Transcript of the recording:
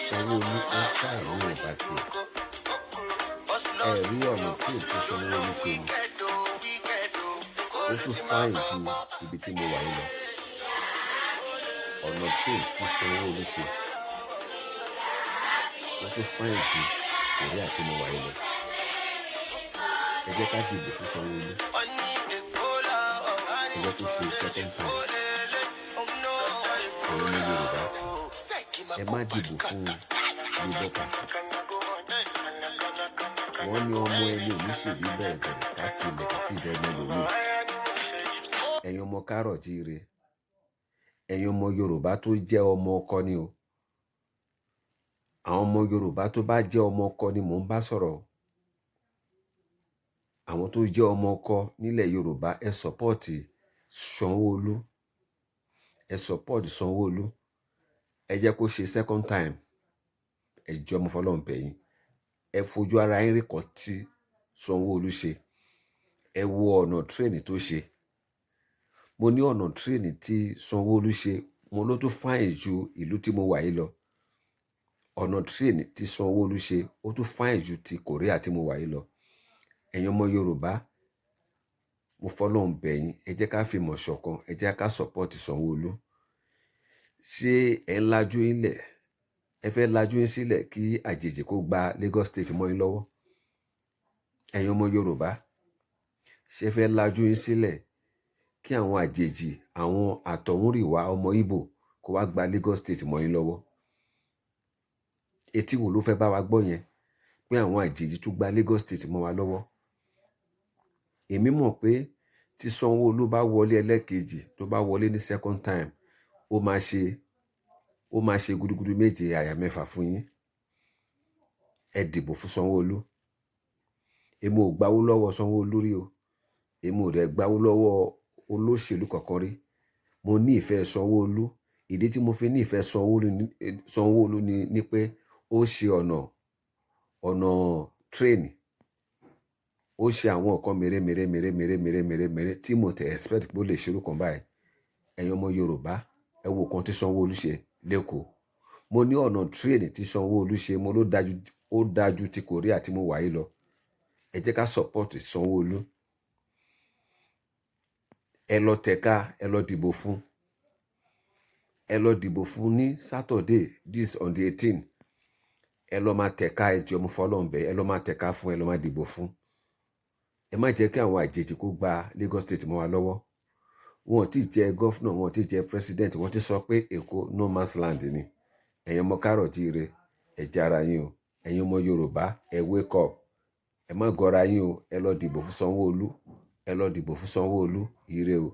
Sanwó-Olú ó ká ìlú ọba tiẹ̀. Ẹ rí ọ̀nà tí ètò Sanwó-Olú ṣe ni ó tún fáìn ju ibi tí mo wà yìí lọ. Ọ̀nà tí ètò Sanwó-Olú ṣe ó tún fáìn ju Korea tí mo wà yìí lọ. Ẹ jẹ́ ká dìbò fún Sanwó-Olú. Ẹ jẹ́ kó ṣe second time. Ẹ̀yin ní Yorùbá, ẹ má dìbò fún Labour Party. Wọ́n ní ọmọ ẹni ò ní ṣèbí bẹ̀rẹ̀ ká fi ilẹ̀kẹ̀ sí ìdẹ́gbẹ́ lómi. Ẹ̀yin ọmọ Kárọ̀jíire, ẹ̀yin ọmọ Yorùbá tó jẹ́ ọmọ ọkọ ni o. Àwọn ọmọ Yorùbá tó bá jẹ́ ọmọ ọkọ ni mò ń bá sọ̀rọ̀. Àwọn tó jẹ́ ọmọ ọkọ nílẹ̀ Yorùbá, ẹ sọ́pọ́ọ̀tì Sanwó-Olú. Ẹ sọ́pọ́ọ̀tì Sanwó-Olú. Ẹ jẹ́ kó ṣe second time. Ẹ jọ̀ọ́ mo fọlọ́run bẹ̀ yín. Ẹ fojú ara yín rí kọ́ tí Sanwó-Olú ṣe. Ẹ wo ọ̀nà tírèènì tó ṣe. Mo ní ọ̀nà tírèènì tí Sanwó-Olú ṣe, mo ló tún fáìn ju ìlú tí mo wà yìí lọ. Ọ̀nà tírèènì tí Sanwó-Olú ṣe ó tún fáìn ju ti Korea tí mo wà yìí lọ. Ẹ̀yin ọmọ Yorùbá, mo fọlọ́run bẹ̀ yín, ẹ jẹ́ ká fi mọ̀ ṣọ̀kan, ẹ jẹ́ ká sọ́pọ́ọ̀tì Sanwó-Olú. Ṣé ẹ ń lajú yín lẹ̀? Ẹ fẹ́ lajú yín sílẹ̀ kí àjèjì kó gba Lagos State mọ́ yín lọ́wọ́? Ẹ̀yin ọmọ Yorùbá, ṣé ẹ fẹ́ lajú yín sílẹ̀ kí àwọn àjèjì, àwọn àtọ̀húnrìnwá ọmọ Ìgbò kó wá gba Lagos State mọ́ yín lọ́wọ́? Etí wo ló fẹ́ bá wa gbọ́ yẹn, pé àwọn àjèjì tún gba Lagos State mọ́ wa lọ́wọ́? Èmi mọ̀ pé tí Sanwó-Olú bá wọlé ẹlẹ́kejì, tó bá wọlé ní second time, ó máa ṣe gudugudu méje àyà mẹ́fà fún yín. Ẹ dìbò fún Sanwó-Olú. Èmi ò gbawó lọ́wọ́ Sanwó-Olú rí o. Èmi ò dẹ̀ gbawó lọ́wọ́ olóṣèlú kankan rí. Mo ní ìfẹ́ Sanwó-Olú. Ìdí tí mo fi ní ìfẹ́ Sanwó-Olú ni pé ó ṣe ọ̀nà tírèènì. Ó ṣe àwọn nǹkan mèremère tí mo tẹ̀ expect pé ó lè ṣerú kan báyìí. Ẹ̀yin ọmọ Yorùbá, ẹ wo kan tí Sanwó-Olú ṣe lẹ́kọ̀ọ́. Mo ní ọ̀nà tírèènì tí Sanwó-Olú ṣe, mo ló dájú ti Korea tí mo wà yìí lọ. Ẹ jẹ́ ká sọ́pọ́ọ̀tì Sanwó-Olú. Ẹ lọ tẹ̀ka, ẹ lọ dìbò fún. Ẹ lọ dìbò fún ní Saturday, this on the 18th. Ẹ lọ máa tẹ̀ka, ẹ jọ̀ọ́ mo fọlọ́run bẹ̀, ẹ lọ máa tẹ̀ka fún, ẹ lọ máa dìbò fún. Ẹ má jẹ́ kí àwọn àjèjì kó gba Lagos State mọ́ wa lọ́wọ́. Wọn ò tí jẹ́ gọ́fúnà, wọn ò tí jẹ́ president, wọ́n ti sọ pé Èkó no man's land ni. Ẹ̀yin ọmọ Kárọ̀jíire, ẹ jára yín o. Ẹ̀yin ọmọ Yorùbá, ẹ wake up. Ẹ má gọra yín o. Ẹ lọ dìbò fún Sanwó-Olú. Ẹ lọ dìbò fún Sanwó-Olú. Ire o.